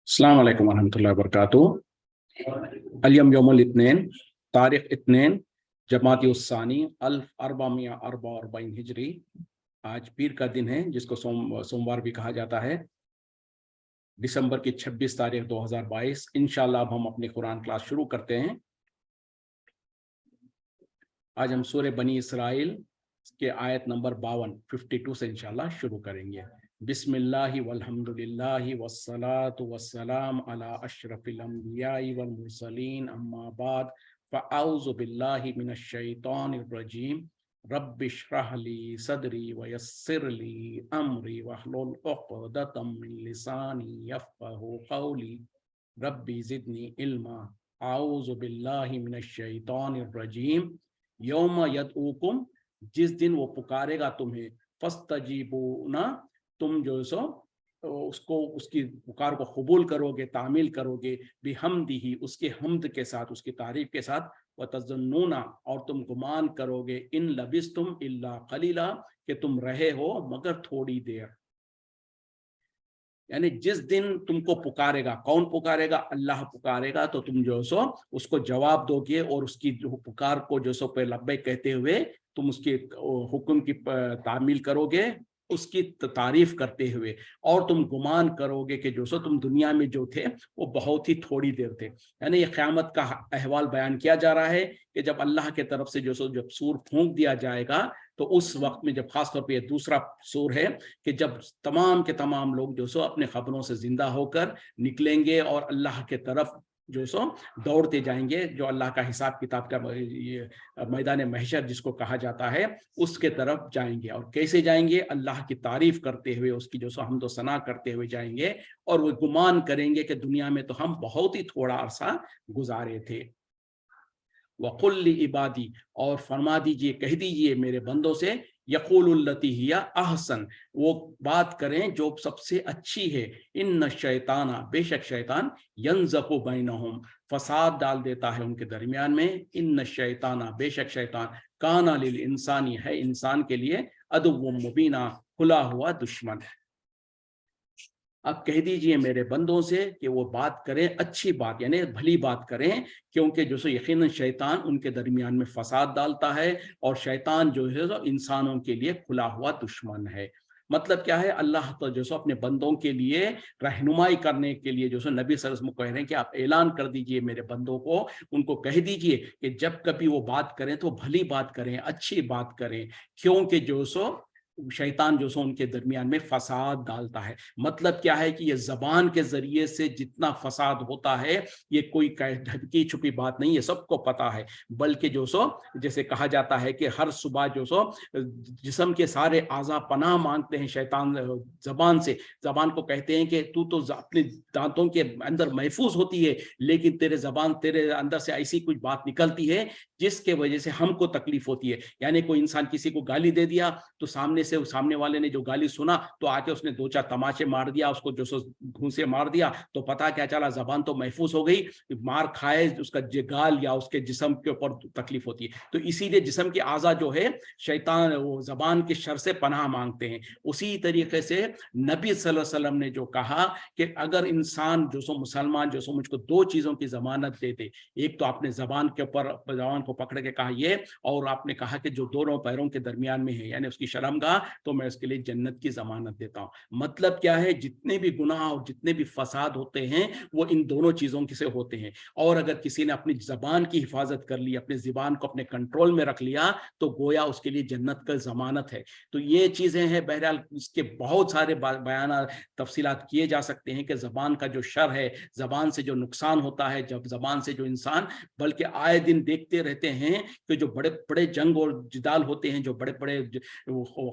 अस्सलाम वालेकुम वरहमतुल्लाहि वबरकातुहू। अल-यौम यौमुल इत्नीन, तारीख इत्नीन जमाती उस्सानी अल्फ अरबामिया अरबा अरबाइन हिजरी। आज पीर का दिन है, जिसको सोमवार भी कहा जाता है। दिसंबर की 26 तारीख 2022। इंशाल्लाह अब हम अपनी कुरान क्लास शुरू करते हैं। आज हम सूरह बनी इसराइल के आयत नंबर 52 से इंशाल्लाह शुरू करेंगे। बिस्मिल्लाहि वल्हम्दुलिल्लाहि वस्सलातु वस्सलाम अला अशरफिल अंबियाई वल मुरसलीन अम्मा बाद फ़अऊज़ु बिल्लाहि मिनश शैतानिर रजीम। रब्बिश्रह ली सदरी वयस्सिर ली अमरी वहलुल उक़दतम मिन लिसानी यफ़क़हू क़ौली रब्बी ज़िदनी इल्मा। अऊज़ु बिल्लाहि मिनश शैतानिर रजीम। यौम यदऊकुम, जिस दिन वो पुकारेगा तुम्हें, फस्तजीबूना, तुम जो सो उसको उसकी पुकार को कबूल करोगे, तामील करोगे, बिहम्दिही, उसके हम्द के साथ, उसकी तारीफ के साथ, व तज़न्नूना, और तुम गुमान करोगे, इन लबिस्तुम इल्ला कलीला, कि तुम रहे हो मगर थोड़ी देर। यानी जिस दिन तुमको पुकारेगा, कौन पुकारेगा? अल्लाह पुकारेगा, तो तुम जो सो उसको जवाब दोगे और उसकी जो पुकार को जो सो पे लब्बैक कहते हुए तुम उसके हुक्म की तामील करोगे, उसकी तारीफ करते हुए, और तुम गुमान करोगे कि जो सो तुम दुनिया में जो थे वो बहुत ही थोड़ी देर थे। यानी ये क़यामत का अहवाल बयान किया जा रहा है कि जब अल्लाह के तरफ से जो सो जब सूर फूंक दिया जाएगा, तो उस वक्त में, जब खासतौर पे ये दूसरा सूर है कि जब तमाम के तमाम लोग जो सो अपने खबरों से जिंदा होकर निकलेंगे और अल्लाह के तरफ जो सो दौड़ते जाएंगे, जो अल्लाह का हिसाब किताब का ये मैदान महशर जिसको कहा जाता है, उसके तरफ जाएंगे। और कैसे जाएंगे? अल्लाह की तारीफ करते हुए, उसकी जो सो हमदो सना करते हुए जाएंगे, और वो गुमान करेंगे कि दुनिया में तो हम बहुत ही थोड़ा अरसा गुजारे थे। वक़ुल ली इबादी, और फरमा दीजिए, कह दीजिए मेरे बंदों से, यक़ूलुल्लती हिया अहसन, वो बात करें जो सबसे अच्छी है। इन्न शैताना, बेशक शैतान, यंज़ग़ु बैनहुम, फसाद डाल देता है उनके दरमियान में। इन्न शैताना, बेशक शैतान, काना लिल इंसानी, है इंसान के लिए, अदुव्वुम मुबीना, खुला हुआ दुश्मन। अब कह दीजिए मेरे बंदों से कि वो बात करें, अच्छी बात, यानी भली बात करें, क्योंकि जो सो यकीनन शैतान उनके दरमियान में फसाद डालता है, और शैतान जो है तो इंसानों के लिए खुला हुआ दुश्मन है। मतलब क्या है? अल्लाह तो जो सो अपने बंदों के लिए रहनुमाई करने के लिए जो सो नबी सल्लल्लाहु अलैहि वसल्लम को कह रहे हैं कि आप ऐलान कर दीजिए मेरे बंदों को, उनको कह दीजिए कि जब कभी वो बात करें तो भली बात करें, अच्छी बात करें, क्योंकि जो सो शैतान जो सो उनके दरमियान में फसाद डालता है। मतलब क्या है कि ये जबान के जरिए से जितना फसाद होता है, ये कोई ढकी छुपी बात नहीं है, सबको पता है। बल्कि जो सो जैसे कहा जाता है कि हर सुबह जो सो जिस्म के सारे आज़ा पनाह मांगते हैं शैतान जबान से। जबान को कहते हैं कि तू तो अपने दांतों के अंदर महफूज होती है, लेकिन तेरे अंदर से ऐसी कुछ बात निकलती है जिसके वजह से हमको तकलीफ होती है। यानी कोई इंसान किसी को गाली दे दिया, तो सामने वाले ने जो गाली सुना, तो आके उसने दो चार तमाचे मार दिया, उसको जो सो घूंसे मार दिया, तो पता क्या चला? जबान तो महफूज हो गई, मार खाए उसका गाल या उसके जिस्म के ऊपर तकलीफ होती है। तो इसीलिए जिस्म के आज़ा जो है, शैतान वो जबान के शर से पनाह मांगते हैं। उसी तरीके से नबी सल्लल्लाहु अलैहि वसल्लम ने जो कहा कि अगर इंसान जो सो मुसलमान जो सो मुझको दो चीज़ों की जमानत दे दे, एक तो आपने जबान के ऊपर जबान को पकड़ के कहा ये, और आपने कहा कि जो दोनों पैरों के दरमियान में है, यानी उसकी शर्मगाह, तो मैं उसके लिए जन्नत की जमानत देता हूँ। मतलब क्या है? जितने भी गुनाह और जितने भी फसाद होते हैं, वो इन दोनों चीज़ों से होते हैं। और अगर किसी ने अपनी ज़बान की हिफाजत कर ली, अपनी ज़बान को अपने कंट्रोल में रख लिया, तो गोया उसके लिए जन्नत का ज़मानत है। तो ये चीज़ें हैं। बहरहाल इसके बहुत सारे बयान तफसीलात किए जा सकते हैं कि ज़बान का जो शर है, ज़बान से जो नुकसान होता है, जब ज़बान से जो इंसान, बल्कि आए दिन देखते रहते हैं कि जो बड़े बड़े जंग और जिदाल होते हैं, जो बड़े बड़े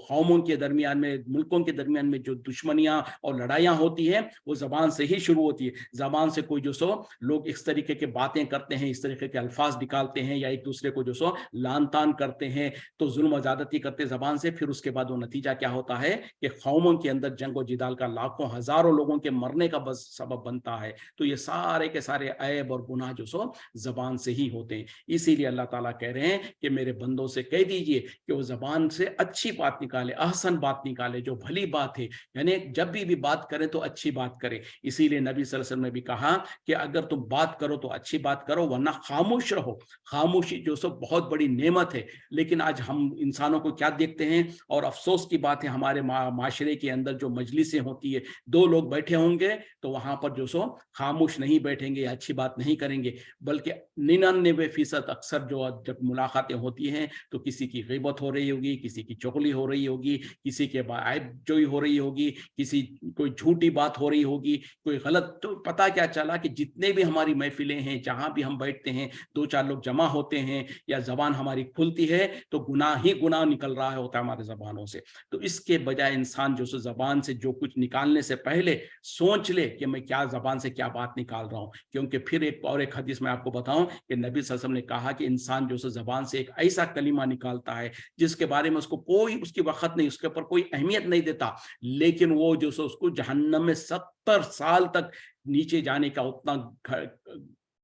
कौमों के दरमियान में, मुल्कों के दरमियान में जो दुश्मनियां और लड़ाइयां होती हैं, वो जबान से ही शुरू होती है। जबान से कोई जो सो लोग इस तरीके की बातें करते हैं, इस तरीके के अल्फाज निकालते हैं, या एक दूसरे को जो सो लान तान करते हैं, तो जुल्म ज़्यादती करते जबान से। फिर उसके बाद वो नतीजा क्या होता है कि कौमों के अंदर जंग और जिदाल का, लाखों हजारों लोगों के मरने का बस सबब बनता है। तो ये सारे के सारे ऐब और गुनाह जो सो जबान से ही होते हैं। इसीलिए अल्लाह ताला कह रहे हैं कि मेरे बंदों से कह दीजिए कि वो ज़बान से अच्छी बात निकाले, अहसन बात निकाले, जो भली बात है, यानी जब भी बात करें तो अच्छी बात करें। इसीलिए नबी सल्लल्लाहु अलैहि वसल्लम ने भी कहा कि अगर तुम बात करो तो अच्छी बात करो, वरना खामोश रहो। खामोशी जो सो बहुत बड़ी नेमत है। लेकिन आज हम इंसानों को क्या देखते हैं, और अफसोस की बात है, हमारे माशरे के अंदर जो मजलिसें होती है, दो लोग बैठे होंगे तो वहां पर जो सो खामोश नहीं बैठेंगे, अच्छी बात नहीं करेंगे, बल्कि 99% अक्सर जो जब मुलाकातें होती हैं तो किसी की ग़ीबत हो रही होगी, किसी की चुगली हो रही होगी, किसी के ऐब जोई हो रही होगी, किसी कोई झूठी बात हो रही होगी, कोई गलत। तो पता क्या चला कि जितने भी हमारी महफिलें हैं, जहां भी हम बैठते हैं, 2-4 लोग जमा होते हैं या जबान हमारी खुलती है तो गुनाह ही गुनाह निकल रहा होता है हमारे जबानों से। तो इसके बजाय इंसान जो जबान से जो कुछ निकालने से पहले सोच ले कि मैं क्या जबान से क्या बात निकाल रहा हूं, क्योंकि फिर एक हदीस मैं आपको बताऊं कि नबी सल्लल्लाहु अलैहि वसल्लम ने कहा कि इंसान जो जबान से एक ऐसा कलीमा निकालता है जिसके बारे में उसको कोई उसकी वक्त नहीं, उसके ऊपर कोई अहमियत नहीं देता, लेकिन वो जो उसको जहन्नम में 70 साल तक नीचे जाने का उतना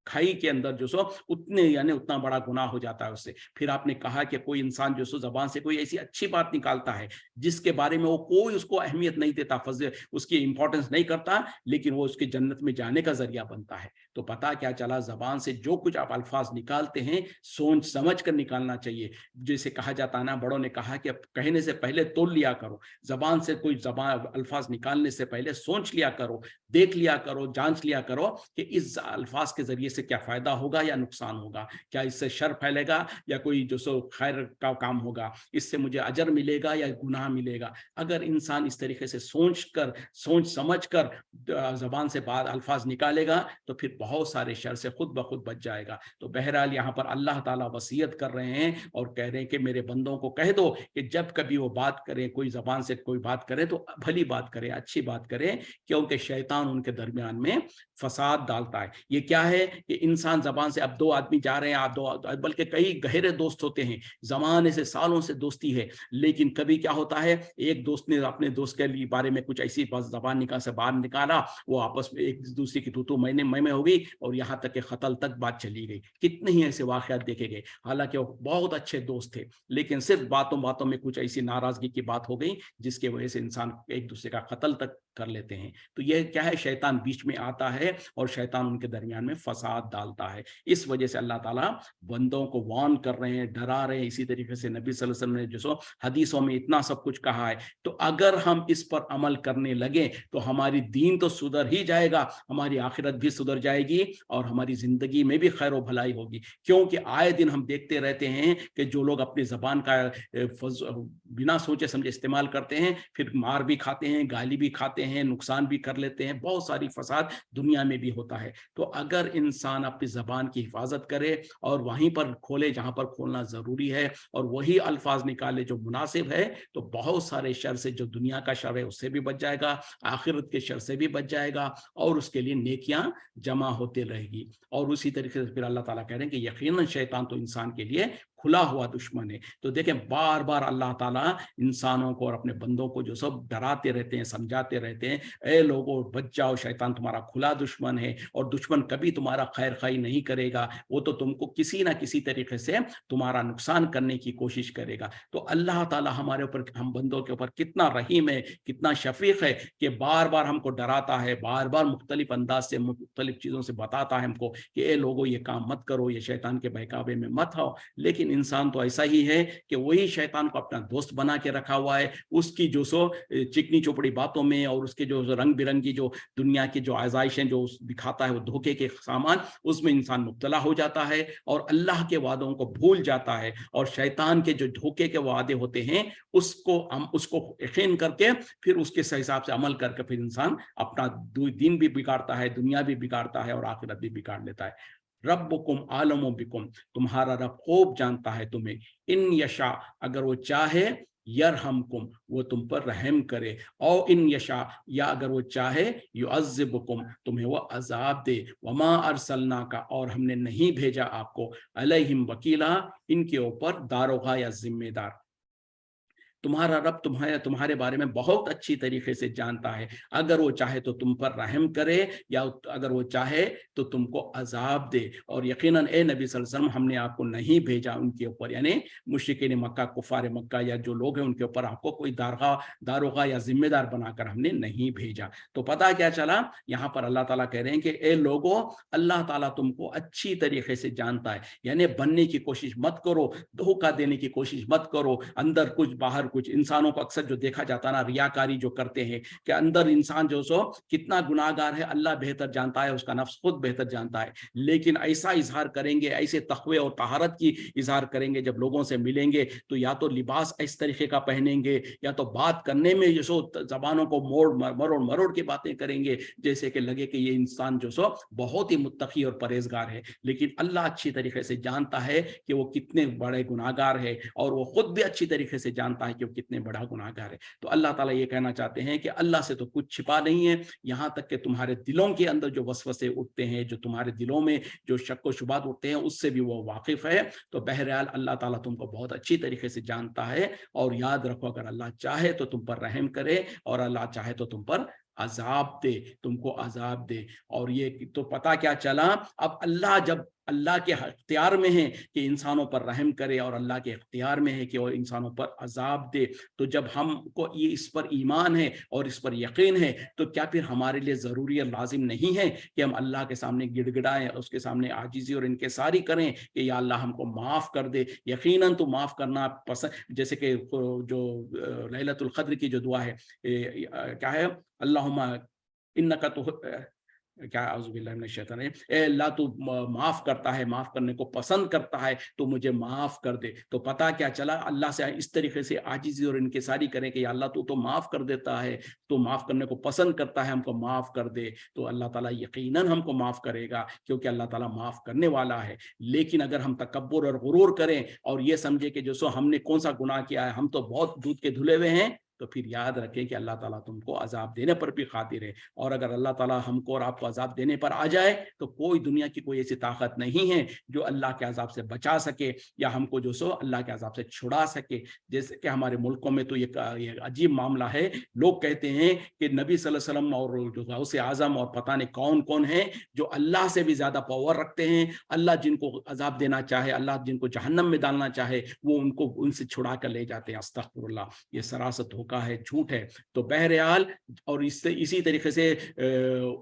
खाई के अंदर जो सो उतने यानी उतना बड़ा गुनाह हो जाता है उससे। फिर आपने कहा कि कोई इंसान जो सो जबान से कोई ऐसी अच्छी बात निकालता है जिसके बारे में वो कोई उसको अहमियत नहीं देता, उसकी इंपॉर्टेंस नहीं करता, लेकिन वो उसके जन्नत में जाने का जरिया बनता है। तो पता क्या चला, जबान से जो कुछ आप अल्फाज निकालते हैं सोच समझ कर निकालना चाहिए। जैसे कहा जाता है ना, बड़ों ने कहा कि अब कहने से पहले तोल लिया करो। जबान से कोई जबान अल्फाज निकालने से पहले सोच लिया करो, देख लिया करो, जांच लिया करो कि इस अल्फाज के जरिए से क्या फायदा होगा या नुकसान होगा, क्या इससे शर फैलेगा या कोई जो सो खैर का काम होगा, इससे मुझे अजर मिलेगा या गुनाह मिलेगा। अगर इंसान इस तरीके से सोच समझ कर जबान से बात अल्फाज निकालेगा तो फिर बहुत सारे शर से खुद ब खुद बच जाएगा। तो बहरहाल यहाँ पर अल्लाह ताला वसीयत कर रहे हैं और कह रहे हैं कि मेरे बंदों को कह दो कि जब कभी वो बात करें, कोई जबान से कोई बात करे तो भली बात करें, अच्छी बात करें, क्योंकि शैतान उनके दरमियान में फसाद डालता है। ये क्या है कि इंसान जबान से, अब 2 आदमी जा रहे हैं, आप 2 बल्कि कई गहरे दोस्त होते हैं, जमाने से सालों से दोस्ती है, लेकिन कभी क्या होता है, एक दोस्त ने अपने दोस्त के लिए बारे में कुछ ऐसी जबान से बाहर निकाला, वो आपस में एक दूसरे की तू मैं हो गई और यहाँ तक के कत्ल तक बात चली गई। कितने ही ऐसे वाकयात देखे गए, हालांकि वो बहुत अच्छे दोस्त थे, लेकिन सिर्फ बातों बातों में कुछ ऐसी नाराजगी की बात हो गई जिसके वजह से इंसान एक दूसरे का कत्ल तक कर लेते हैं। तो यह क्या है, शैतान बीच में आता है और शैतान उनके दरमियान में फसाद डालता है। इस वजह से अल्लाह ताला बंदों को वार्न कर रहे हैं, डरा रहे हैं। इसी तरीके से नबी सल्लल्लाहु अलैहि वसल्लम ने जो सो हदीसों में इतना सब कुछ कहा है, तो अगर हम इस पर अमल करने लगे तो हमारी दीन तो सुधर ही जाएगा, हमारी आखिरत भी सुधर जाएगी और हमारी जिंदगी में भी खैर भलाई होगी। क्योंकि आए दिन हम देखते रहते हैं कि जो लोग अपनी जबान का बिना सोचे समझे इस्तेमाल करते हैं, फिर मार भी खाते हैं, गाली भी खाते हैं, नुकसान भी कर लेते हैं, बहुत सारी फसाद दुनिया में भी होता है। तो अगर इंसान अपनी जबान की हिफाजत करे और वहीं पर खोले जहां पर खोलना जरूरी है और वही अल्फाज निकाले जो मुनासिब है, तो बहुत सारे शर से, जो दुनिया का शर है उससे भी बच जाएगा, आखिरत के शर से भी बच जाएगा और उसके लिए नेकियां जमा होते रहेगी। और उसी तरीके से फिर अल्लाह ताला कह रहे हैं कि यकीनन शैतान तो इंसान के लिए खुला हुआ दुश्मन है। तो देखें, बार बार अल्लाह ताला इंसानों को और अपने बंदों को जो सब डराते रहते हैं, समझाते रहते हैं, ए लोगों बच जाओ, शैतान तुम्हारा खुला दुश्मन है और दुश्मन कभी तुम्हारा खैर खाई नहीं करेगा, वो तो तुमको किसी ना किसी तरीके से तुम्हारा नुकसान करने की कोशिश करेगा। तो अल्लाह ताला हमारे ऊपर, हम बंदों के ऊपर कितना रहीम है, कितना शफीक है कि बार बार हमको डराता है, बार बार मुख्तलिफ अंदाज से मुख्तलिफ चीज़ों से बताता है हमको कि ए लोगों ये काम मत करो, ये शैतान के बहकावे में मत आओ। लेकिन इंसान तो ऐसा ही है कि वही शैतान को अपना दोस्त बना के रखा हुआ है, उसकी जो सो चिकनी चोपड़ी बातों में और उसके जो रंग बिरंगी जो दुनिया की जो आज़ाइशें जो दिखाता है, वो धोखे के सामान, उसमें इंसान मुब्तला हो जाता है और अल्लाह के वादों को भूल जाता है और शैतान के जो धोखे के वादे होते हैं उसको यकीन करके फिर उसके हिसाब से अमल करके फिर इंसान अपना दिन भी बिगाड़ता है, दुनिया भी बिगाड़ता है और आखिरत भी बिगाड़ लेता है। रब्बुकुम आलमु बिकुम, तुम्हारा रब खूब जानता है तुम्हें। इन यशा, अगर वो चाहे, यरहमकुम, वो तुम पर रहम करे, और इन यशा, या अगर वो चाहे, युअज़्ज़िबुकुम, तुम्हें वो अजाब दे। वमा अरसलना का, और हमने नहीं भेजा आपको, अलैहिम वकीला, इनके ऊपर दारोगा या जिम्मेदार। तुम्हारा रब तुम्हारे बारे में बहुत अच्छी तरीके से जानता है, अगर वो चाहे तो तुम पर रहम करे या अगर वो चाहे तो तुमको अजाब दे। और यकीनन ए नबी सल्लल्लाहु अलैहि वसल्लम, हमने आपको नहीं भेजा उनके ऊपर, यानी मुशरिकीन मक्का, कुफार मक्का या जो लोग हैं उनके ऊपर आपको कोई दारोगा या जिम्मेदार बनाकर हमने नहीं भेजा। तो पता क्या चला, यहाँ पर अल्लाह ताला कह रहे हैं कि ए लोगों, अल्लाह ताला तुमको अच्छी तरीके से जानता है, यानी बनने की कोशिश मत करो, धोखा देने की कोशिश मत करो, अंदर कुछ बाहर कुछ। इंसानों को अक्सर जो देखा जाता है ना, रियाकारी जो करते हैं, कि अंदर इंसान जो सो कितना गुनाहगार है अल्लाह बेहतर जानता है, उसका नफ्स खुद बेहतर जानता है, लेकिन ऐसा इजहार करेंगे, ऐसे तकवे और तहारत की इजहार करेंगे, जब लोगों से मिलेंगे तो या तो लिबास इस तरीके का पहनेंगे, या तो बात करने में जो सो जबानों को मरोड़ मरोड़ की बातें करेंगे, जैसे कि लगे कि ये इंसान जो सो बहुत ही मुत्तकी और परहेजगार है। लेकिन अल्लाह अच्छी तरीके से जानता है कि वो कितने बड़े गुनाहगार है, और वो खुद भी अच्छी तरीके से जानता है कि वो कितने बड़ा गुनाहगार है। तो अल्लाह ताला ये कहना चाहते हैं कि अल्लाह से तो कुछ छिपा नहीं है, यहाँ तक कि तुम्हारे दिलों के अंदर जो वसवसे उठते हैं, जो तुम्हारे दिलों में जो शक व शुबात उठते हैं, उससे भी वो वाकिफ है। तो बहरहाल अल्लाह ताला तुमको बहुत अच्छी तरीके से जानता है। और याद रखो, अगर अल्लाह चाहे तो तुम पर रहम करे, और अल्लाह चाहे तो तुम पर अजाब दे, तुमको अजाब दे। और ये तो पता क्या चला, अब अल्लाह जब अल्लाह के इख्तियार में है कि इंसानों पर रहम करे, और अल्लाह के इख्तियार में है कि वो इंसानों पर अजाब दे, तो जब हमको ये इस पर ईमान है और इस पर यकीन है, तो क्या फिर हमारे लिए ज़रूरी और लाजिम नहीं है कि हम अल्लाह के सामने गिड़गिड़ाएं, उसके सामने आजिज़ी और इनकिसारी करें कि या अल्लाह हमको माफ़ कर दे। यकीनन तो माफ़ करना पसंद, जैसे कि जो लैलतुल क़द्र की जो दुआ है, क्या है, अल्लाहुम्मा इन्नका तो क्या, औज़ुबिल्लाहि मिनश शैतानिर रजीम, ए अल्लाह तू माफ़ करता है, माफ़ करने को पसंद करता है, तो मुझे माफ़ कर दे। तो पता क्या चला, अल्लाह से इस तरीके से आजिज़ी और इनकिसारी करें कि या अल्लाह तू तो माफ़ कर देता है, तो माफ़ करने को पसंद करता है, हमको माफ़ कर दे। तो अल्लाह ताला यकीनन हमको माफ़ करेगा, क्योंकि अल्लाह ताला माफ़ करने वाला है। लेकिन अगर हम तकब्बुर और गुरूर करें और ये समझे कि जो सो हमने कौन सा गुनाह किया है, हम तो बहुत दूध के धुले हुए हैं, तो फिर याद रखें कि अल्लाह ताला तुमको अजाब देने पर भी कादिर है। और अगर अल्लाह ताला हमको और आपको अजाब देने पर आ जाए, तो कोई दुनिया की कोई ऐसी ताकत नहीं है जो अल्लाह के अजाब से बचा सके, या हमको जो सो अल्लाह के अजाब से छुड़ा सके। जैसे कि हमारे मुल्कों में तो ये अजीब मामला है, लोग कहते हैं कि नबी सल्लल्लाहु अलैहि वसल्लम और जो गौसे आजम और पता नहीं कौन कौन है जो अल्लाह से भी ज्यादा पावर रखते हैं, अल्लाह जिनको अजाब देना चाहे, अल्लाह जिनको जहन्नम में डालना चाहे, वो उनको उनसे छुड़ा कर ले जाते हैं। अस्तगफिरुल्लाह, ये सरासत का है, झूठ है। तो बहरहाल, और इससे इसी तरीके से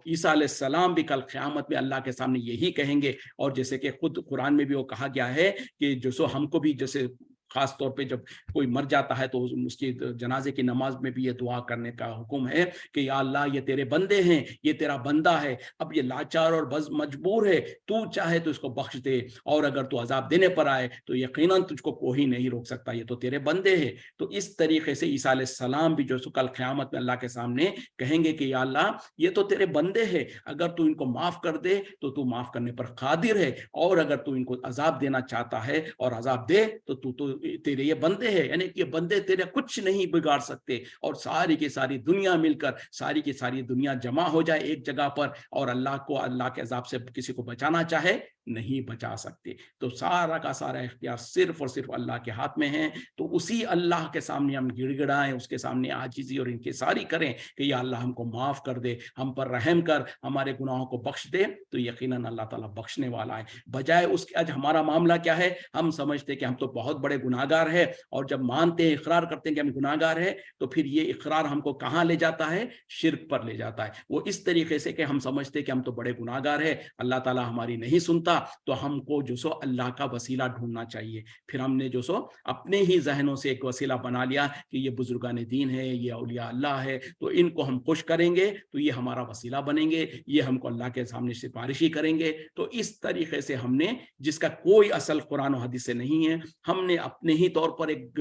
ईसा अलैहिस्सलाम भी कल क़यामत में अल्लाह के सामने यही कहेंगे। और जैसे कि खुद कुरान में भी वो कहा गया है कि जो सो हमको भी, जैसे खास तौर पे जब कोई मर जाता है तो उसकी जनाजे की नमाज में भी ये दुआ करने का हुक्म है कि या अल्लाह, ये तेरे बंदे हैं, ये तेरा बंदा है, अब ये लाचार और बस मजबूर है, तू चाहे तो इसको बख्श दे, और अगर तू अजाब देने पर आए तो यकीनन तुझको कोई नहीं रोक सकता, ये तो तेरे बंदे हैं। तो इस तरीके से ईसा अलैहिस्सलाम भी जो कल क़यामत में अल्लाह के सामने कहेंगे कि या अल्लाह, ये तो तेरे बंदे हैं, अगर तू इनको माफ कर दे तो तू माफ करने पर कादिर है, और अगर तू इनको अजाब देना चाहता है और अजाब दे तो तू तो तेरे ये बंदे हैं, यानी कि ये बंदे तेरे कुछ नहीं बिगाड़ सकते। और सारी की सारी दुनिया मिलकर, सारी की सारी दुनिया जमा हो जाए एक जगह पर, और अल्लाह को अल्लाह के अजाब से किसी को बचाना चाहे, नहीं बचा सकते। तो सारा का सारा इख्तियार सिर्फ और सिर्फ अल्लाह के हाथ में है। तो उसी अल्लाह के सामने हम गिड़गिड़ाएं, उसके सामने आजिज़ी और इंकिसारी करें कि या अल्लाह हमको माफ कर दे, हम पर रहम कर, हमारे गुनाहों को बख्श दे, तो यकीनन अल्लाह ताला बख्शने वाला है। बजाय उसके आज हमारा मामला क्या है, हम समझते हैं कि हम तो बहुत बड़े गुनाहगार है, और जब मानते हैं, इकरार करते हैं कि हम गुनाहगार है, तो फिर ये इकरार हमको कहाँ ले जाता है, शिर्क पर ले जाता है। वो इस तरीके से कि हम समझते हैं कि हम तो बड़े गुनाहगार है, अल्लाह ताला हमारी नहीं सुनता, तो हमको जो सो अल्लाह का वसीला ढूंढना चाहिए। फिर हमने जो सो अपने ही जहनों से एक वसीला बना लिया कि ये बुजुर्गान दीन है, ये औलिया अल्लाह है, तो इनको हम खुश करेंगे तो ये हमारा वसीला बनेंगे, ये हमको अल्लाह के सामने सिफारिशी करेंगे। तो इस तरीके से हमने, जिसका कोई असल कुरान और हदीस से नहीं है, हमने अपने ही तौर पर एक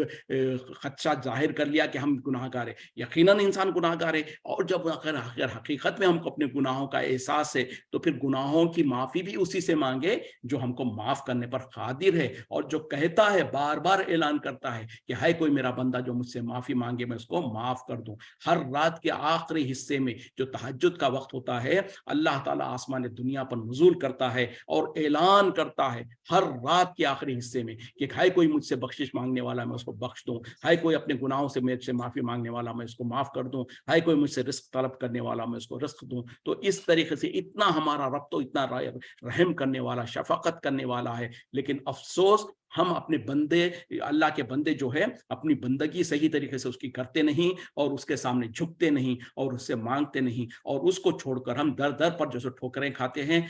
खदशा जाहिर कर लिया कि हम गुनाहगार है। यकीनन इंसान गुनाहगार है, और जब अगर हकीकत में हमको अपने गुनाहों का एहसास है, तो फिर गुनाहों की माफ़ी भी उसी से मांगे मांगे जो हमको माफ करने पर कादिर है, और जो कहता है, बार बार ऐलान करता है कि है कोई मेरा बंदा जो मुझसे माफी मांगे मैं उसको माफ कर दूं। हर रात के आखिरी हिस्से में जो तहज्जुद का वक्त होता है, अल्लाह ताला आसमान दुनिया पर नुज़ूल करता है और ऐलान करता है हर रात के आखिरी हिस्से में कि है कोई मुझसे बख्शिश मांगने वाला मैं उसको बख्श दूं, है कोई अपने गुनाहों से मेरे से माफी मांगने वाला मैं उसको माफ कर दूं, है कोई मुझसे रिस्क तलब करने वाला मैं उसको रिस्क दूं। तो इस तरीके से इतना हमारा रब तो इतना रहम करने वाला, शफकत करने वाला है। लेकिन अफसोस हम अपने बंदे, अल्लाह के बंदे जो है अपनी बंदगी सही तरीके से उसकी करते नहीं और उसके सामने झुकते नहीं और उससे मांगते नहीं, और उसको छोड़कर हम दर दर पर जो सो ठोकरें खाते हैं,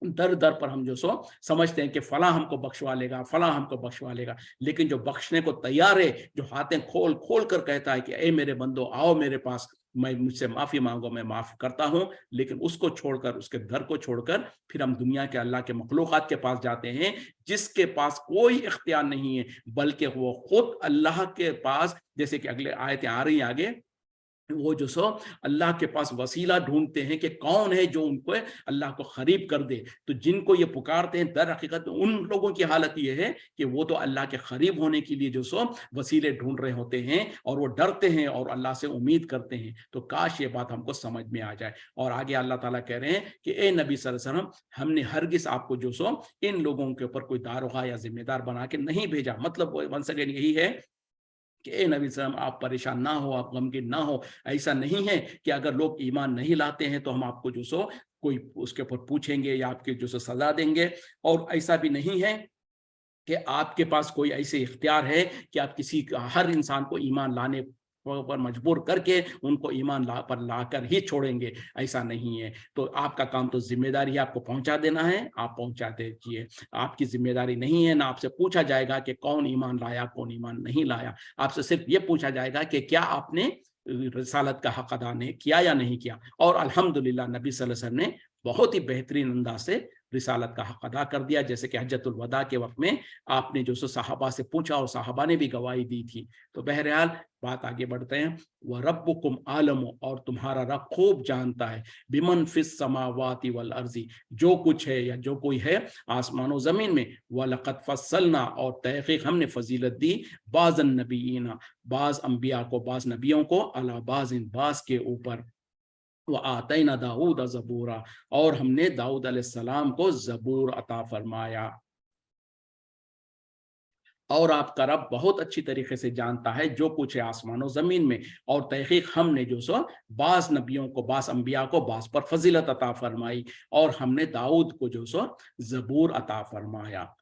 दर दर पर हम जो सो समझते हैं कि फला हमको बख्शवा लेगा, फला हमको बख्शवा लेगा। लेकिन जो बख्शने को तैयार है, जो हाथें खोल खोल कर कहता है कि ए मेरे बंदो आओ मेरे पास, मैं मुझसे माफी मांगो मैं माफ करता हूं, लेकिन उसको छोड़कर, उसके घर को छोड़कर फिर हम दुनिया के अल्लाह के मखलूकात के पास जाते हैं जिसके पास कोई इख्तियार नहीं है, बल्कि वो खुद अल्लाह के पास, जैसे कि अगले आयतें आ रही हैं आगे, वो जो सो अल्लाह के पास वसीला ढूंढते हैं कि कौन है जो उनको अल्लाह को करीब कर दे। तो जिनको ये पुकारते हैं दर हकीकत उन लोगों की हालत ये है कि वो तो अल्लाह के करीब होने के लिए जो सो वसीले ढूंढ रहे होते हैं और वो डरते हैं और अल्लाह से उम्मीद करते हैं। तो काश ये बात हमको समझ में आ जाए। और आगे अल्लाह ताला कह रहे हैं कि ए नबी सल्लल्लाहु अलैहि वसल्लम, हमने हरगिज आपको जो सो इन लोगों के ऊपर कोई दारोगा या जिम्मेदार बना के नहीं भेजा। मतलब वंस अगेन यही है कि ए नबी सल्लम आप परेशान ना हो, आप गमगीन ना हो। ऐसा नहीं है कि अगर लोग ईमान नहीं लाते हैं तो हम आपको जो सो कोई उसके ऊपर पूछेंगे या आपके जो सो सजा देंगे। और ऐसा भी नहीं है कि आपके पास कोई ऐसे इख्तियार है कि आप किसी हर इंसान को ईमान लाने पर मजबूर करके उनको ईमान पर लाकर ही छोड़ेंगे, ऐसा नहीं है। तो आपका काम तो जिम्मेदारी है, आपको पहुंचा देना है, आप पहुंचा दीजिए। आपकी जिम्मेदारी नहीं है, ना आपसे पूछा जाएगा कि कौन ईमान लाया कौन ईमान नहीं लाया। आपसे सिर्फ ये पूछा जाएगा कि क्या आपने रिसालत का हक अदा ने किया या नहीं किया। और अल्हम्दुलिल्लाह नबी सल्लल्लाहु अलैहि वसल्लम ने बहुत ही बेहतरीन अंदाज से रिसालत का हक अदा कर दिया। जैसे कि हज्जतुल वदा के वक्त में आपने जो सो साहबा से पूछा और साहबा ने भी गवाही दी थी। तो बहरहाल बात आगे बढ़ते हैं। व रब्बुकुम आलम, और तुम्हारा रब खूब जानता है, बिमन फिस समावाति वल अर्जी, जो कुछ है या जो कोई है आसमान और जमीन में। व लक़द फस्सलना, और तहक़ीक़ हमने फजीलत दी, बाज़न नबीना, बाज़ अंबिया को, बाज़ नबियों को, अला बाज़िन, बाज़ के ऊपर। व आतैना दाऊद ज़बूरा, और हमने दाऊद अलैहिस्सलाम को ज़बूर अता फरमाया। और आपका रब बहुत अच्छी तरीके से जानता है जो कुछ है आसमानों जमीन में। और तहकीक हमने जो सो बास नबियों को, बास अंबिया को बास पर फजीलत अता फरमाई, और हमने दाऊद को जो सो जबूर अता फरमाया।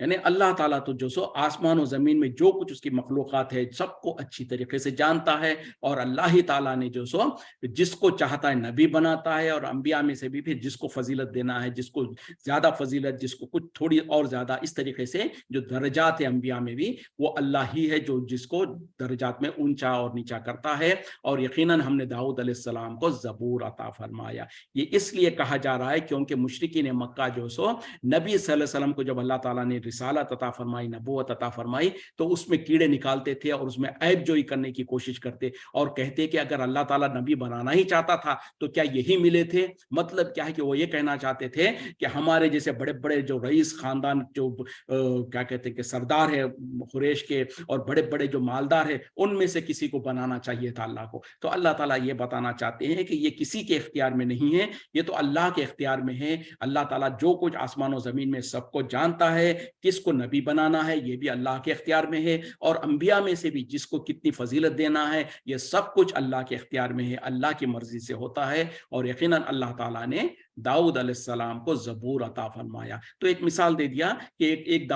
यानी अल्लाह ताला तो जो सो आसमान और ज़मीन में जो कुछ उसकी मखलूक़ात है सबको अच्छी तरीके से जानता है। और अल्लाह ही ताला ने जो सो जिसको चाहता है नबी बनाता है, और अंबिया में से भी फिर जिसको फजीलत देना है, जिसको ज़्यादा फजीलत, जिसको कुछ थोड़ी और ज़्यादा, इस तरीके से जो दर्जात है अंबिया में भी वो अल्लाह ही है जो जिसको दर्जात में ऊंचा और नीचा करता है। और यकीनन हमने दाऊद अलैहिस्सलाम को ज़बूर अता फरमाया। ये इसलिए कहा जा रहा है क्योंकि मुशरिकीन मक्का जो सो नबी सल्लल्लाहु अलैहि वसल्लम को जब अल्लाह ताला ने रिसालत अता फरमाई, नबूवत अता फरमाई, तो उसमें कीड़े निकालते थे और उसमें ऐब जोई करने की कोशिश करते और कहते कि अगर अल्लाह ताला नबी बनाना ही चाहता था तो क्या यही मिले थे। मतलब क्या है कि वो ये कहना चाहते थे कि हमारे जैसे बड़े बड़े जो रईस खानदान जो क्या कहते हैं कि सरदार है कुरैश के और बड़े बड़े जो मालदार है उनमें से किसी को बनाना चाहिए था अल्लाह को। तो अल्लाह ताला ये बताना चाहते हैं कि ये किसी के इख्तियार में नहीं है, ये तो अल्लाह के इख्तियार में है। अल्लाह ताला जो कुछ आसमान और जमीन में सबको जानता है, किसको नबी बनाना है ये भी अल्लाह के इख्तियार में है, और अंबिया में से भी जिसको कितनी फजीलत देना है ये सब कुछ अल्लाह के इख्तियार में है, अल्लाह की मर्जी से होता है। और यकीनन अल्लाह ताला ने दाऊद अलैहिस्सलाम को जबूर अता फरमाया। तो एक मिसाल दे दिया कि एक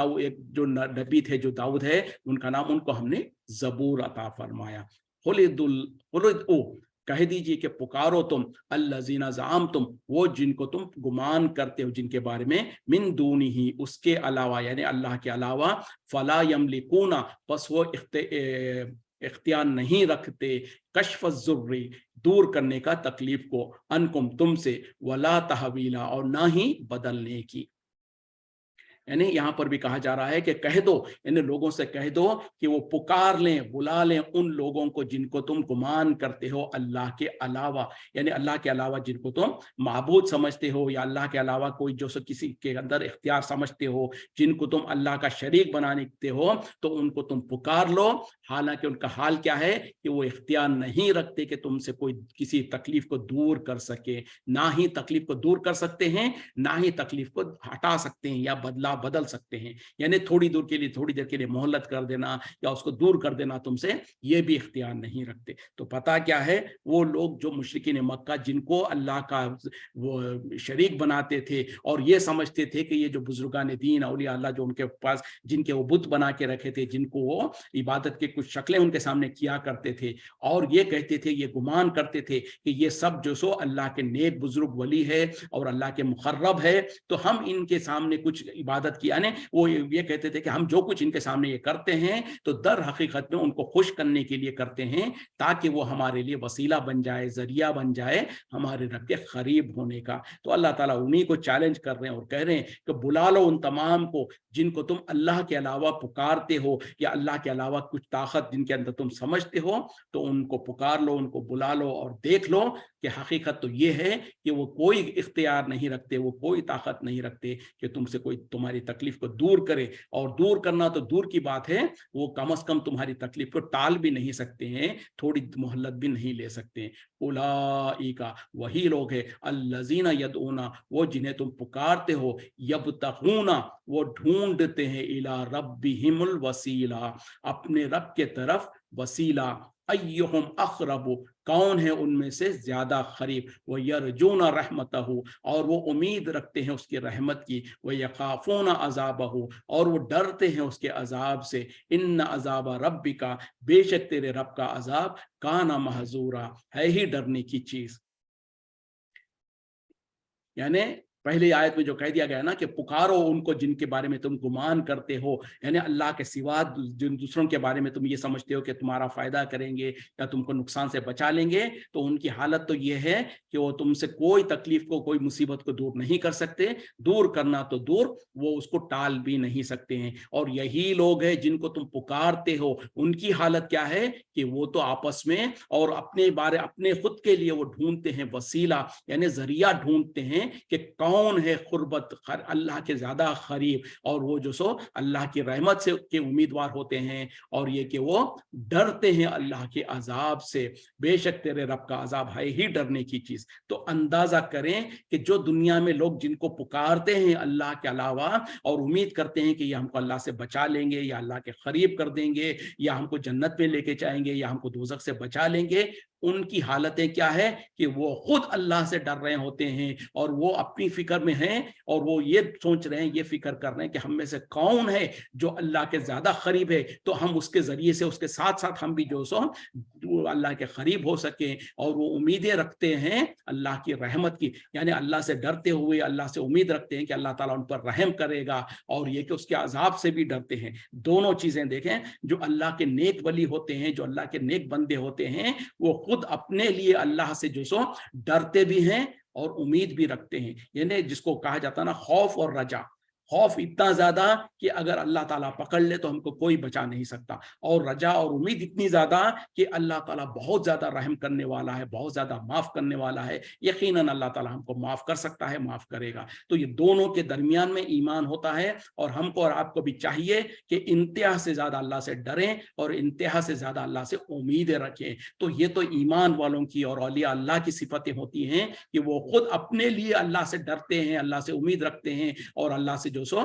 जो नबी थे जो दाऊद है उनका नाम, उनको हमने जबूर अता फरमाया। कह दीजिए कि पुकारो तुम अल्लज़ीना ज़ाम तुम, वो जिनको तुम गुमान करते हो जिनके बारे में, मिन दूनी ही, उसके अलावा यानी अल्लाह के अलावा, फला यमलिकूना, बस वो इख्तियार नहीं रखते, कश्फ ज़ुर्री, दूर करने का तकलीफ को, अनकुम तुमसे, वला तहवीला, और ना ही बदलने की। यानी यहाँ पर भी कहा जा रहा है कि कह दो, यानी लोगों से कह दो कि वो पुकार लें, बुला लें उन लोगों को जिनको तुम गुमान करते हो अल्लाह के अलावा, यानी अल्लाह के अलावा जिनको तुम माबूद समझते हो, या अल्लाह के अलावा कोई जो सो किसी के अंदर इख्तियार समझते हो, जिनको तुम अल्लाह का शरीक बनाते हो, तो उनको तुम पुकार लो। हालांकि उनका हाल क्या है कि वो इख्तियार नहीं रखते कि तुमसे कोई किसी तकलीफ को दूर कर सके, ना ही तकलीफ को दूर कर सकते हैं, ना ही तकलीफ को हटा सकते हैं या बदल सकते हैं। यानी थोड़ी देर के लिए मोहलत कर देना या उसको दूर कर देना तुमसे, ये भी इख्तियार नहीं रखते। तो पता क्या है, वो लोग जो मुशरिकीन मक्का जिनको अल्लाह का वो शरीक बनाते थे और ये समझते थे कि ये जो बुजुर्गान दीन औलिया अल्लाह जो उनके पास जिनके वो बुत बना के रखे थे, जिनको वो इबादत के कुछ शक्लें उनके सामने किया करते थे, और ये कहते थे, ये गुमान करते थे कि ये सब जो सो अल्लाह के नेक बुजुर्ग वली है और अल्लाह के मुकर्रब है, तो हम इनके सामने कुछ इबादत किया ने, वो ये कहते थे कि हम जो कुछ इनके सामने ये करते हैं तो दर हकीकत में उनको खुश करने के लिए करते हैं, ताकि वो हमारे लिए वसीला बन जाए, जरिया बन जाए हमारे रब के करीब होने का। तो अल्लाह ताला उन्हीं को चैलेंज कर रहे हैं और कह रहे हैं कि बुला लो उन तमाम को जिनको तुम अल्लाह के अलावा पुकारते हो, या अल्लाह के अलावा कुछ ताकत जिनके अंदर तुम समझते हो, तो उनको पुकार लो, उनको बुला लो और देख लो कि हकीकत तो ये है कि वो कोई इख्तियार नहीं रखते, वो कोई ताकत नहीं रखते कि तुमसे कोई तुम्हारी तकलीफ को दूर करे। और दूर करना तो दूर की बात है, वो कम से कम तुम्हारी तकलीफ को टाल भी नहीं सकते हैं, थोड़ी मोहल्लत भी नहीं ले सकते हैं। उलाइका, वही लोग है, अल्लज़ीना यदऊना, वो जिन्हें तुम पुकारते हो, यबतगूना, वो ढूंढते हैं, इला रब्बिहिमुल वसीला, अपने रब के तरफ वसीला, अय्युहुम अक़रबु, कौन है उनमें से ज्यादा करीब, वो यरजूना रहमतहु, और वो उम्मीद रखते हैं उसकी रहमत की, वो यखाफूना अज़ाबहु, और वो डरते हैं उसके अजाब से, इन्न अज़ाब रब्बिका, बेशक तेरे रब का अजाब, काना महजूरा, है ही डरने की चीज। यानी पहले आयत में जो कह दिया गया ना कि पुकारो उनको जिनके बारे में तुम गुमान करते हो, यानी अल्लाह के सिवा जिन दूसरों के बारे में तुम ये समझते हो कि तुम्हारा फायदा करेंगे या तुमको नुकसान से बचा लेंगे, तो उनकी हालत तो ये है कि वो तुमसे कोई तकलीफ को, कोई मुसीबत को दूर नहीं कर सकते, दूर करना तो दूर, वो उसको टाल भी नहीं सकते हैं। और यही लोग हैं जिनको तुम पुकारते हो, उनकी हालत क्या है कि वो तो आपस में और अपने खुद के लिए वो ढूंढते हैं वसीला, यानी जरिया ढूंढते हैं कि कौन है खुरबत अल्लाह के ज्यादा करीब, और वो जो सो अल्लाह की रहमत से के उम्मीदवार होते हैं, और ये कि वो डरते हैं अल्लाह के अजाब से, बेशक तेरे रब का अजाब है ही डरने की चीज। तो अंदाजा करें कि जो दुनिया में लोग जिनको पुकारते हैं अल्लाह के अलावा और उम्मीद करते हैं कि ये हमको अल्लाह से बचा लेंगे या अल्लाह के करीब कर देंगे या हमको जन्नत में लेके जाएंगे या हमको दोजख से बचा लेंगे, उनकी हालतें क्या है कि वो खुद अल्लाह से डर रहे होते हैं और वो अपनी फिक्र में हैं, और वो ये सोच रहे हैं, ये फिक्र कर रहे हैं कि हम में से कौन है जो अल्लाह के ज्यादा करीब है, तो हम उसके जरिए से उसके साथ साथ हम भी जो सो अल्लाह के करीब हो सके। और वो उम्मीदें रखते हैं अल्लाह की रहमत की, यानी अल्लाह से डरते हुए अल्लाह से उम्मीद रखते हैं कि अल्लाह ताला उन पर रहम करेगा, और ये कि उसके अजाब से भी डरते हैं। दोनों चीजें देखें, जो अल्लाह के नेक वली होते हैं, जो अल्लाह के नेक बंदे होते हैं, वो खुद अपने लिए अल्लाह से जो सो डरते भी हैं और उम्मीद भी रखते हैं। यानी जिसको कहा जाता है ना खौफ और रजा, खौफ इतना ज्यादा कि अगर अल्लाह ताला पकड़ ले तो हमको कोई बचा नहीं सकता, और रजा और उम्मीद इतनी ज्यादा कि अल्लाह ताला बहुत ज्यादा रहम करने वाला है, बहुत ज्यादा माफ करने वाला है, यकीनन अल्लाह ताला हमको माफ कर सकता है, माफ करेगा। तो ये दोनों के दरमियान में ईमान होता है, और हमको और आपको भी चाहिए कि इंतहा से ज्यादा अल्लाह से डरें और इंतहा से ज्यादा अल्लाह से उम्मीदें रखें। तो ये तो ईमान वालों की और औलिया अल्लाह की सिफतें होती हैं कि वो खुद अपने लिए अल्लाह से डरते हैं, अल्लाह से उम्मीद रखते हैं, और अल्लाह से सो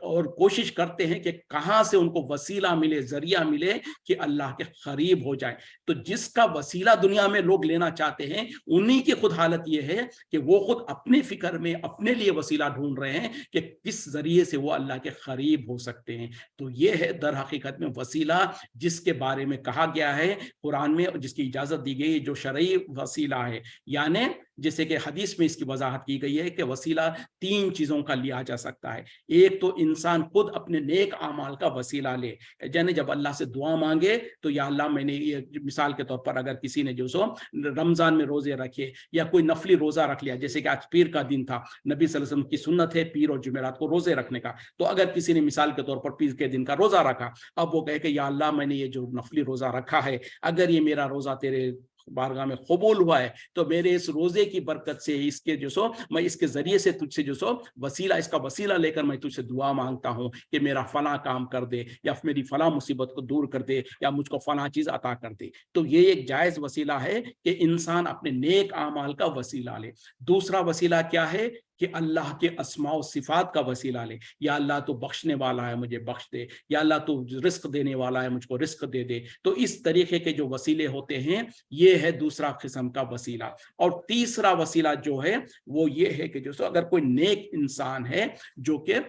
और कोशिश करते हैं कि कहां से उनको वसीला मिले, जरिया मिले कि अल्लाह के करीब हो जाए। तो जिसका वसीला दुनिया में लोग लेना चाहते हैं, उन्हीं की खुद हालत यह है कि वो खुद अपनी फिक्र में अपने लिए वसीला ढूंढ रहे हैं कि किस जरिए से वो अल्लाह के करीब हो सकते हैं। तो ये है दर हकीकत में वसीला, जिसके बारे में कहा गया है कुरान में, जिसकी इजाजत दी गई है, जो शरई वसीला है, यानी जैसे कि हदीस में इसकी वजाहत की गई है कि वसीला 3 चीज़ों का लिया जा सकता है। एक तो इंसान खुद अपने नेक आमाल का वसीला ले, यानी जब अल्लाह से दुआ मांगे तो या अल्लाह मैंने ये, मिसाल के तौर पर अगर किसी ने जो सो रमज़ान में रोज़े रखे या कोई नफली रोज़ा रख लिया, जैसे कि आज पीर का दिन था, नबी सल्लल्लाहु अलैहि वसल्लम की सुन्नत है पीर और जुमेरात को रोज़े रखने का, तो अगर किसी ने मिसाल के तौर पर पीर के दिन का रोज़ा रखा, अब वो कहे कि या अल्लाह मैंने ये जो नफली रोज़ा रखा है, अगर ये मेरा रोज़ा तेरे बारगाह में कबूल हुआ है तो मेरे इस रोजे की बरकत से, इसके जो सो मैं इसके जरिए से तुझसे जो सो वसीला, इसका वसीला लेकर मैं तुझसे दुआ मांगता हूँ कि मेरा फला काम कर दे, या मेरी फला मुसीबत को दूर कर दे, या मुझको फला चीज अता कर दे। तो ये एक जायज वसीला है कि इंसान अपने नेक आमाल का वसीला ले। दूसरा वसीला क्या है कि अल्लाह के अस्मा और सिफात का वसीला ले, या अल्लाह तो बख्शने वाला है मुझे बख्श दे, या अल्लाह तो रिस्क देने वाला है मुझको रिस्क दे दे। तो इस तरीके के जो वसीले होते हैं ये है दूसरा किस्म का वसीला। और तीसरा वसीला जो है वो ये है कि जो अगर कोई नेक इंसान है जो कि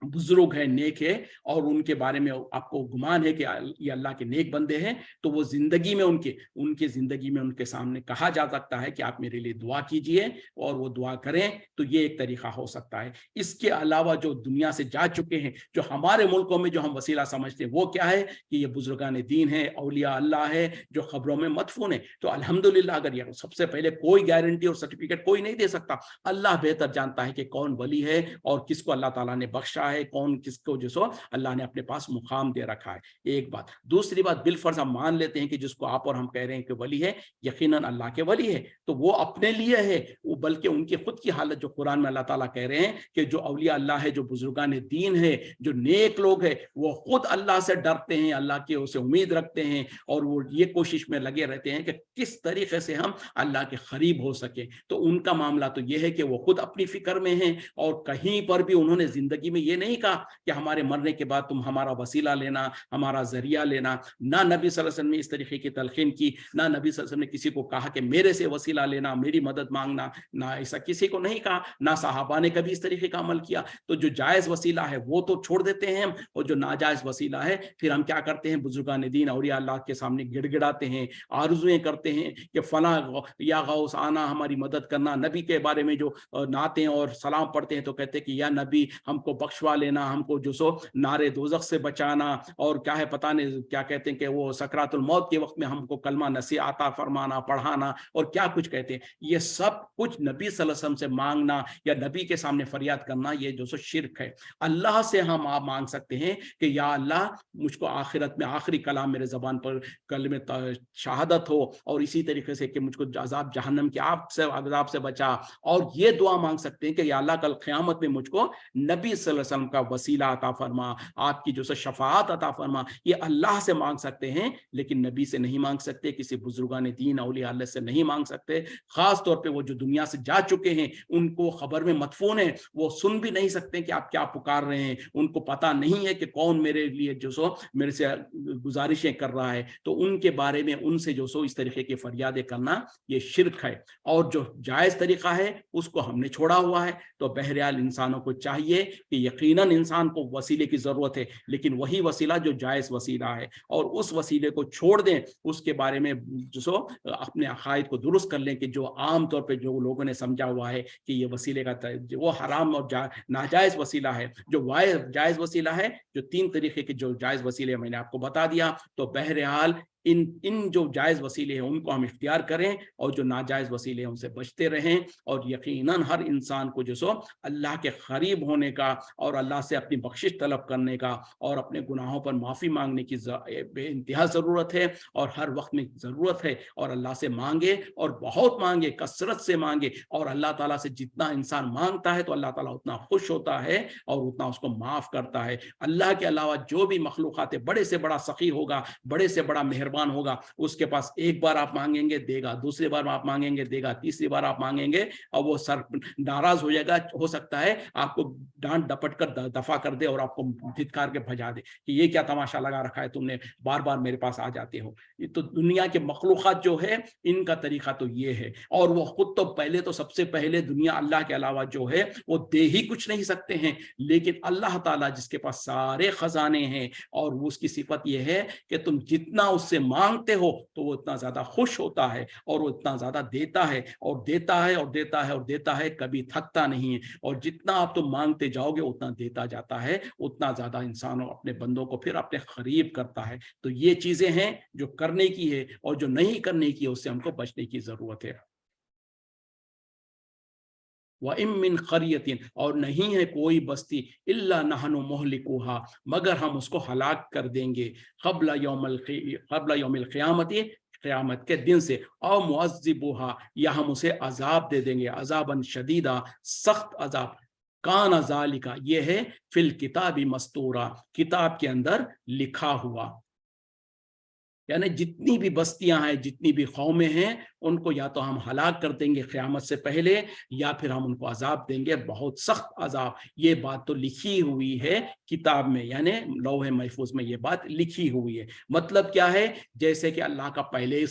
बुजुर्ग है, नेक है, और उनके बारे में आपको गुमान है कि ये अल्लाह के नेक बंदे हैं, तो वो जिंदगी में उनके जिंदगी में उनके सामने कहा जा सकता है कि आप मेरे लिए दुआ कीजिए, और वो दुआ करें, तो ये एक तरीका हो सकता है। इसके अलावा जो दुनिया से जा चुके हैं, जो हमारे मुल्कों में जो हम वसीला समझते हैं, वो क्या है कि ये बुजुर्गान दीन है, औलिया अल्लाह है, जो खबरों में मदफून है। तो अल्हम्दुलिल्लाह, अगर ये सबसे पहले कोई गारंटी और सर्टिफिकेट कोई नहीं दे सकता, अल्लाह बेहतर जानता है कि कौन वली है और किसको अल्लाह ताला ने बख्शा है, कौन किसको जो सो अल्लाह ने अपने पास मुकाम दे रखा है। एक बात। दूसरी बात, बिलफर्ज हम मान लेते हैं कि जिसको आप और हम कह रहे हैं कि वली है, यकीनन अल्लाह के वली है, तो वो अपने लिए है, वो बल्कि उनकी खुद की हालत जो कुरान में अल्लाह ताला कह रहे हैं कि जो औलिया अल्लाह है, जो बुजुर्गान दीन है, जो नेक लोग है, वो खुद अल्लाह से डरते हैं, अल्लाह की उसे उम्मीद रखते हैं, और वो ये कोशिश में लगे रहते हैं कि किस तरीके से हम अल्लाह के करीब हो सके। तो उनका मामला तो ये है कि वो खुद अपनी फिक्र में हैं, और कहीं पर भी उन्होंने जिंदगी में ये नहीं कहा कि हमारे मरने के बाद तुम हमारा वसीला लेना, हमारा जरिया लेना। ना नबी सल्लल्लाहु अलैहि वसल्लम ने इस तरीके की तलखीन की, ना नबी सल्लल्लाहु अलैहि वसल्लम ने किसी को कहा कि मेरे से वसीला लेना, मेरी मदद मांगना, ना ऐसा किसी को नहीं कहा, ना सहाबा ने कभी इस तरीके का अमल किया। तो जो जायज वसीला है वो तो छोड़ देते हैं हम, और जो नाजायज वसीला है फिर हम क्या करते हैं, बुजुर्गान दीन औलिया अल्लाह के सामने गिड़गिड़ाते हैं, आरज़ुएं करते हैं कि फला या गौस आना, हमारी मदद करना। नबी के बारे में जो नाते और सलाम पढ़ते हैं तो कहते हैं कि या नबी हमको बख्शवा लेना, हमको जो सो नारे दोजख से बचाना, और क्या है पता नहीं क्या कहते हैं कि वो सकरातुल मौत के वक्त में हमको कलमा नसीहत आता फरमाना, पढ़ाना, और क्या कुछ कहते हैं। ये सब कुछ नबी सल्लल्लाहु अलैहि वसल्लम से मांगना या नबी के सामने फरियाद करना, ये जो सो शिर्क है। अल्लाह से हम आप मांग सकते हैं कि या अल्लाह मुझको आखिरत में आखिरी कलाम मेरे ज़बान पर कलमे शहादत हो, और इसी तरीके से कि मुझको अजाब जहन्नम के अजाब से बचा। और ये दुआ मांग सकते हैं कि या अल्लाह कल क़यामत में मुझको नबी सल्लल्लाहु अलैहि वसल्लम का वसीला अता फरमा, आपकी जो शफाअत अता फरमा। ये अल्लाह से मांग सकते हैं, लेकिन नबी से नहीं मांग सकते, किसी बुजुर्गान दीन औलिया अल्लाह से नहीं मांग सकते। खास तौर पे वो जो दुनिया से जा चुके हैं, उनको खबर में मदफून है, वो सुन भी नहीं सकते कि आप क्या पुकार रहे हैं, उनको पता नहीं है कि कौन मेरे लिए जो सो मेरे से गुजारिशें कर रहा है। तो उनके बारे में उनसे जो सो इस तरीके की फरियादें करना ये शिर्क है, और जो जायज़ तरीका है उसको हमने छोड़ा हुआ है। तो बहरहाल इंसानों को चाहिए कि यकीनन इंसान को वसीले की ज़रूरत है, लेकिन वही वसीला जो जायज़ वसीला है, और उस वसीले को छोड़ दें, उसके बारे में जो सो अपने अकायद को दुरुस्त कर लें कि जो आम तौर पे जो लोगों ने समझा हुआ है कि ये वसीले का वो हराम और नाजायज़ वसीला है। जो जायज़ वसीला है, जो 3 तरीके के जो जायज़ वसीले मैंने आपको बता दिया, तो बहरहाल इन जो जायज़ वसीले हैं उनको हम इख्तियार करें, और जो नाजायज़ वसीले हैं उनसे बचते रहें। और यकीनन हर इंसान को जो सो अल्लाह के करीब होने का, और अल्लाह से अपनी बख्शिश तलब करने का, और अपने गुनाहों पर माफ़ी मांगने की बेइंतहा ज़रूरत है, और हर वक्त में ज़रूरत है। और अल्लाह से मांगे, और बहुत मांगे, कसरत से मांगे, और अल्लाह ताला से जितना इंसान मांगता है तो अल्लाह ताला उतना खुश होता है और उतना उसको माफ़ करता है। अल्लाह के अलावा जो भी मखलूक़ात है, बड़े से बड़ा सखी होगा, बड़े से बड़ा मेहरबान होगा, उसके पास एक बार आप मांगेंगे देगा, दूसरी बार आप मांगेंगे देगा, तीसरी बार आप मांगेंगे और वो सर नाराज हो जाएगा। हो सकता है आपको डांट डपट कर दफा कर दे और आपको धिक्कार के भजा दे कि ये क्या तमाशा लगा रखा है तुमने, बार बार मेरे पास आ जाते हो। ये तो दुनिया के मखलूक़ात जो है इनका तरीका तो ये है, और वो खुद तो पहले तो सबसे पहले दुनिया अल्लाह के अलावा जो है वो दे ही कुछ नहीं सकते हैं, लेकिन अल्लाह ताला जिसके पास सारे खजाने हैं, और उसकी सिफत ये है कि तुम जितना उससे مانگتے ہو تو وہ اتنا زیادہ خوش ہوتا ہے اور وہ اتنا زیادہ دیتا ہے اور دیتا ہے اور دیتا ہے اور دیتا ہے, کبھی تھکتا نہیں ہے. اور جتنا آپ تو مانگتے جاؤ گے اتنا دیتا جاتا ہے, اتنا زیادہ انسان اپنے بندوں کو پھر اپنے قریب کرتا ہے. تو یہ چیزیں ہیں جو کرنے کی ہے, اور جو نہیں کرنے کی ہے اس سے ہم کو بچنے کی ضرورت ہے. وَإِن مِّن قَرْيَةٍ, اور نہیں ہے کوئی بستی, إِلَّا نَحْنُ مُهْلِكُوهَا, مگر ہم اس کو ہلاک کر دیں گے, قبل یوم القیامت, قیامت کے دن سے, او معذبوها, یا ہم اسے عذاب دے دیں گے, عذاباً شدیدا, سخت عذاب. کان ذالک, یہ ہے فی الکتاب مستورا, کتاب کے اندر لکھا ہوا. یعنی جتنی بھی بستیاں ہیں, جتنی بھی قومیں ہیں, ان کو یا تو ہم ہلاک کر دیں گے قیامت سے پہلے, یا پھر ہم ان کو عذاب دیں گے, بہت سخت عذاب. یہ بات تو لکھی ہوئی ہے کتاب میں, یعنی لوح محفوظ میں یہ بات لکھی ہوئی ہے. مطلب کیا ہے, جیسے کہ اللہ کا پہلے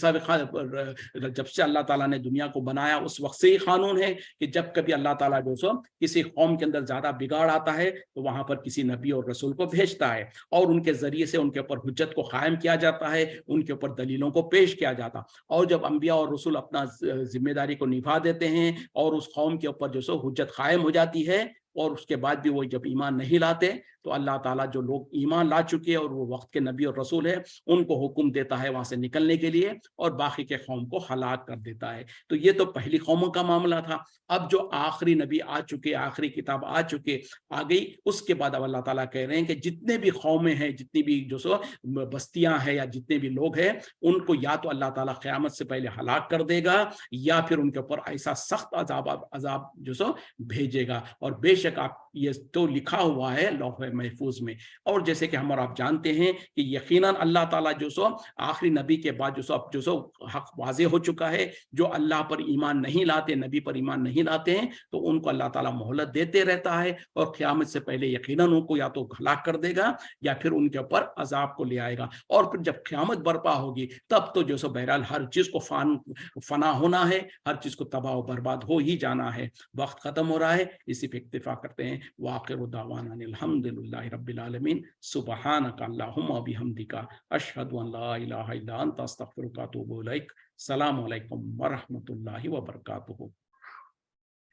جب سے اللہ تعالیٰ نے دنیا کو بنایا اس وقت سے ہی قانون ہے کہ جب کبھی اللہ تعالیٰ جو سو کسی قوم کے اندر زیادہ بگاڑ آتا ہے تو وہاں پر کسی نبی اور رسول کو بھیجتا ہے, اور ان کے ذریعے سے ان کے اوپر حجت کو قائم کیا جاتا ہے, ان کے اوپر دلیلوں کو پیش کیا جاتا. اور جب انبیاء اور رسول اپنا ذمہ داری کو نبھا دیتے ہیں اور اس قوم کے اوپر جو سو حجت قائم ہو جاتی ہے, اور اس کے بعد بھی وہ جب ایمان نہیں لاتے تو اللہ تعالیٰ جو لوگ ایمان لا چکے اور وہ وقت کے نبی اور رسول ہے ان کو حکم دیتا ہے وہاں سے نکلنے کے لیے, اور باقی کے قوم کو ہلاک کر دیتا ہے. تو یہ تو پہلی قوموں کا معاملہ تھا. اب جو آخری نبی آ چکے, آخری کتاب آ چکے, آ گئی, اس کے بعد اب اللہ تعالیٰ کہہ رہے ہیں کہ جتنے بھی قومیں ہیں, جتنی بھی جو سو بستیاں ہیں یا جتنے بھی لوگ ہیں, ان کو یا تو اللہ تعالیٰ قیامت سے پہلے ہلاک کر دے گا, یا پھر ان کے اوپر ایسا سخت عذاب جو سو بھیجے گا. اور بے شک آپ یہ تو لکھا ہوا ہے لوح محفوظ میں. اور جیسے کہ ہم اور آپ جانتے ہیں کہ یقیناً اللہ تعالیٰ جو سو آخری نبی کے بعد جو سو اب جو سو حق واضح ہو چکا ہے, جو اللہ پر ایمان نہیں لاتے, نبی پر ایمان نہیں لاتے ہیں, تو ان کو اللہ تعالیٰ مہلت دیتے رہتا ہے, اور قیامت سے پہلے یقیناً ان کو یا تو ہلاک کر دے گا یا پھر ان کے اوپر عذاب کو لے آئے گا. اور پھر جب قیامت برپا ہوگی تب تو جو سو بہرحال ہر چیز کو فنا ہونا ہے, ہر چیز کو تباہ و برباد ہو ہی جانا ہے. وقت ختم ہو رہا ہے, اسی پہ اکتفا کرتے ہیں. وآخر دعوانا الحمد للہ رب العالمین. سبحانک اللہم و بحمدک, اشہد ان لا الہ الا انت, استغفرک و اتوب الیک. السلام علیکم ورحمۃ اللہ وبرکاتہ.